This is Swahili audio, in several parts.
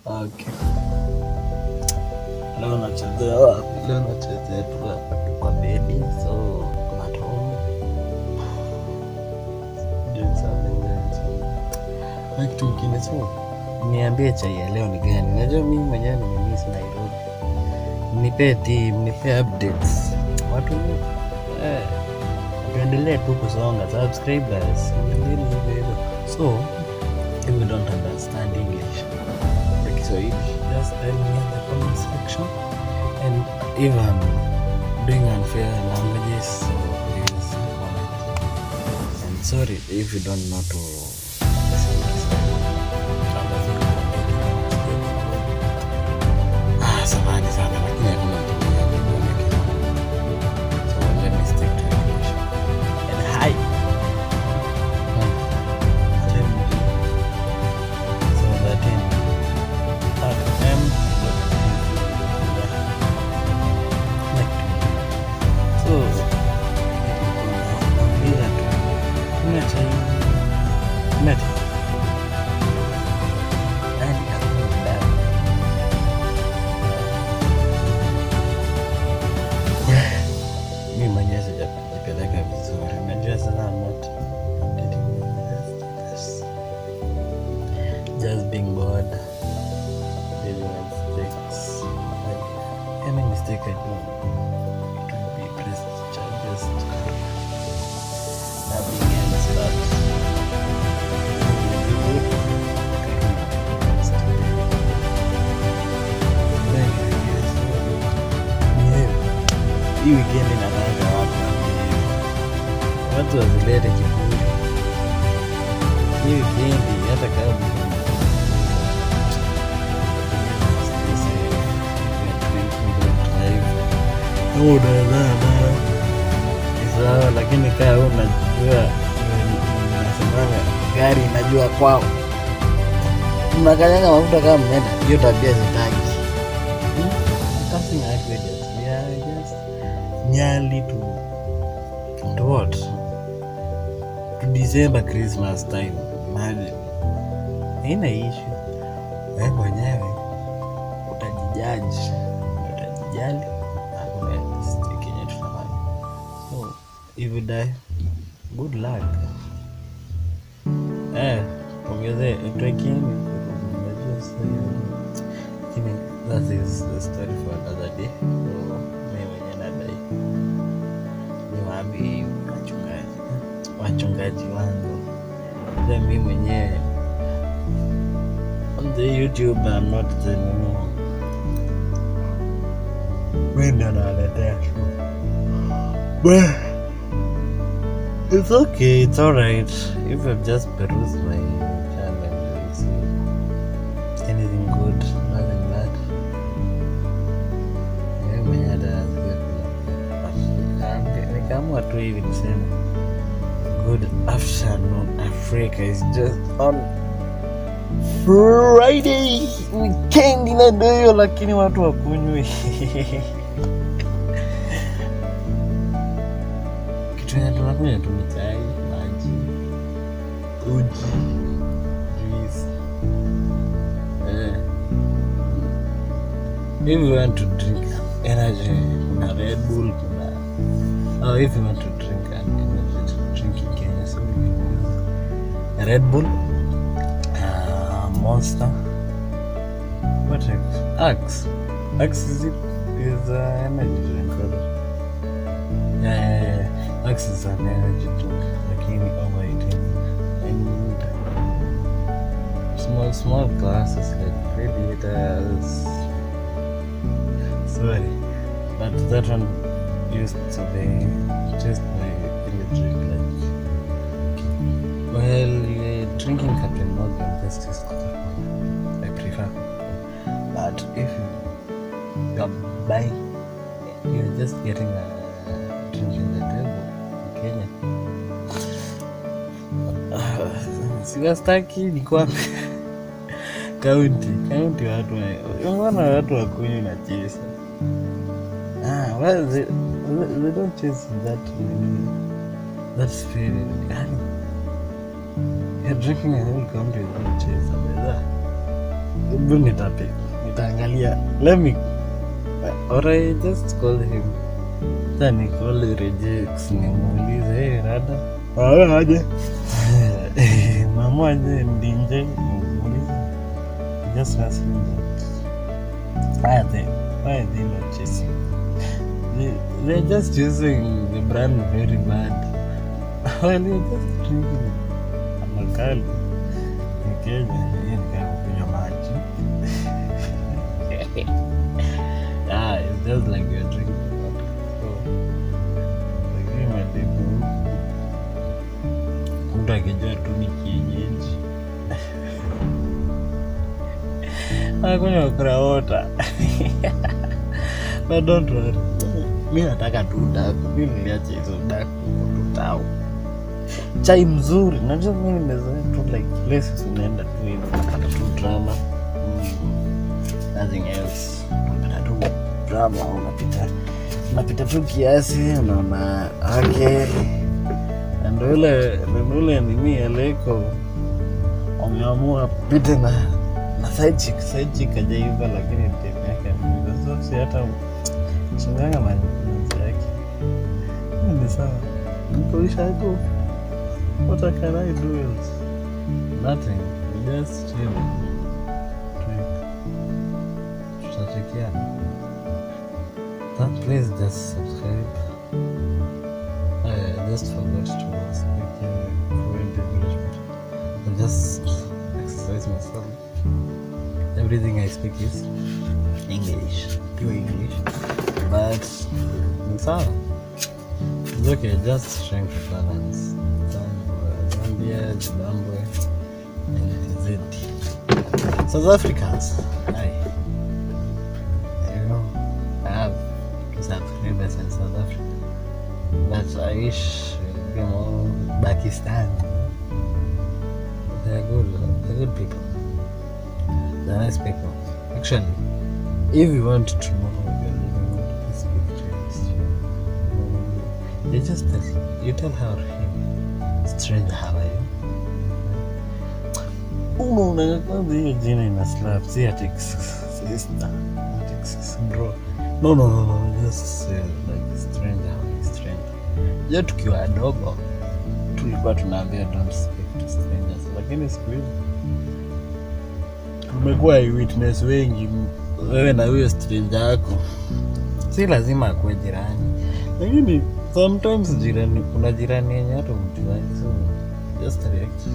Okay. Leo nachezea wapi? Leo nachezea tu kwa bedi, so I'm at home doing something na kitu kingine. So niambie chai ya leo ni gani? Najua mimi mwenyewe nimemiss Nairobi. Nipe team, nipe updates. Watu tuendelee tu kusonga. Subscribers endeleeni hivyo. So if you don't understand English, Kiswahili, just tell me in the comment section. And if I'm doing unfair languages, so please comment. And sorry if you don't know to listen to samahani sana, lakini hakuna mtu mwenye. So let me stick to English. And hi. So that in mi mwenyewe sijapeleka vizuri. Najua sana I'm not updating this. Just being bored, dealing with mistakes. Like any mistake I do, it will be pressed charges. Nothing else but hii weekend inataka watu wazilete kiburi. Hii weekend hata kama sawa, lakini kaa unajua nasemanga gari inajua kwao, mnakanyaga mafuta kama mnenda. Hiyo tabia sitaki. Nearly to what? To December Christmas time. Imagine. Haina issue. Wewe mwenyewe utajijudge, utajijali, hakuna mistake yenye tunafanya. So if you die, good luck. Ongeze trekking. That is the story for another day. So niwaambie wachungaji wangu, mimi mwenyewe on the YouTube I'm not the window naletea show, but it's okay, it's alright if I've just perused my channel, you'll see anything good, nothing bad. Kama tu hivi niseme good afternoon Africa is just on Friday weekend inaendelea, lakini watu wakunywe kitu yenye tunakunywa tu ni chai, maji, uji, juice. If you want to drink energy, kuna Red Bull, if you want to drink an energy drink in Kenya, so you can use Red Bull, Monster, what else? Axe is an energy drink. Yeah, Axe is an energy drink. Lakini overeating and small glasses like 3 liters. Sorry, but that one used to be just my electric, like, well, drinking Captain Morgan, that's just I prefer. But if you're buying, you're just getting a drink in the table in Kenya. Siwastaki ni kwa county watu wakunywa na chesa. Well, they don't chase that spirit. You're drinking a whole country, don't chase that. Hebu nitaangalia. Let me or I just call him. Tani call Rejex nimuulize, hey rada. Aje. Mama aje ndinje nimuulize. Just ask him that. Why they not chasing? They're just using the brand very bad. Well, they're just drinking makali. Kenya hii ni kama kunywa maji. It's just like you're drinking water. So, like my people, mtu akijua tu ni kienyeji. Kunywa kraota. But don't worry. Mimi nataka tu daku. Mimi niliacha hizo daku tutao. Chai mzuri. Najua mimi nimezoea tu like places unaenda tu hivi unapata tu drama. Nothing else. Unapata tu drama, unapita tu kiasi, unaona okay. Ndio ile nini aleko wameamua pite na side chick hajaiva, lakini time yake ndio si hata changanya maji yake. Ni sawa. Nikoisha hapo. What can I do else? Nothing. Just chill. Tutachekiana. Please just subscribe. I just forgot to speak fluent English, but I just exercise myself. Everything I speak is English, pure English. But it's all. It's okay, just trying to balance. Zambia, Zimbabwe, and TZ. South Africans, hi. You know, I have subscribers in South Africa, but I wish we be more Pakistan. They're good people. They're nice people. Actually, if you want to know you just tell her, stranger, how are you? Hiyo jina ina slap. Si ati sister, bro. No. Just like stranger, stranger. Tukiwa wadogo tulikuwa tunaambia don't speak to strangers, lakini siku hizi tumekuwa witness wengi. Wewe na huyo stranger yako si lazima akuwe jirani, lakini sometimes kuna jirani yenye hata mjuani, so just react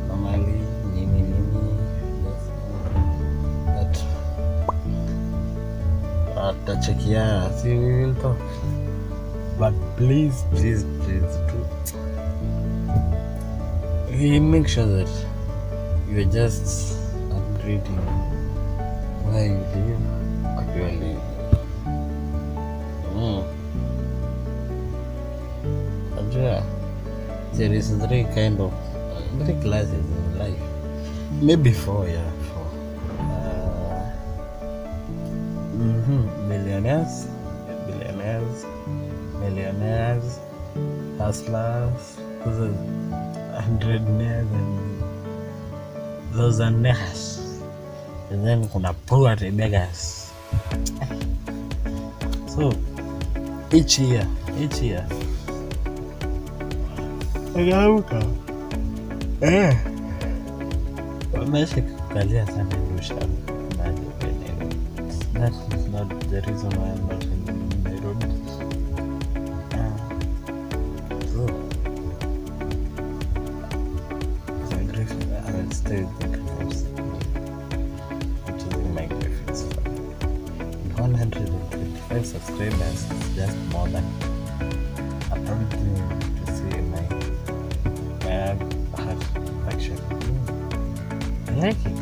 normally, nini just but atachekia, see, we will talk, but please we make sure that you are just upgrading where you live actually. There is three classes in life, maybe four. Millionaires, hustlers, hundrednaires, and those are nehas. And then kuna poverty beggars. So each year agauka wamesha kukalia sana ndusha. That is not the reason why I'm not in Nairobi. So I will stay with the Crips, which is my preference. 125 subscribers is just more than apparently to see my heart action. I like it.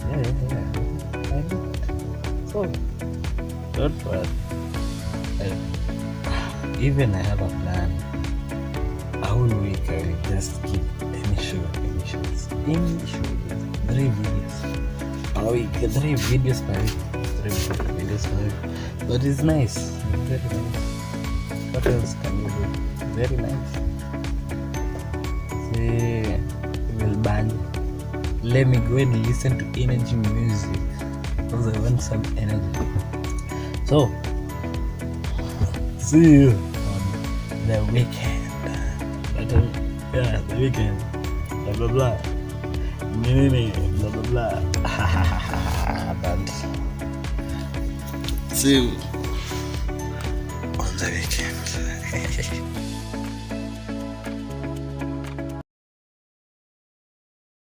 Yeah. I like it. So don't worry. Even I have a plan. A whole week I will just keep emissions. 3 videos per week. 3 videos per week. But it's nice. It's very nice. What else can you do? Very nice. See, will ban. let me go and listen to energy music because I want some energy. So see you on the weekend. Yeah, the weekend. Blah blah blah. Blah blah blah. But see you on the weekend.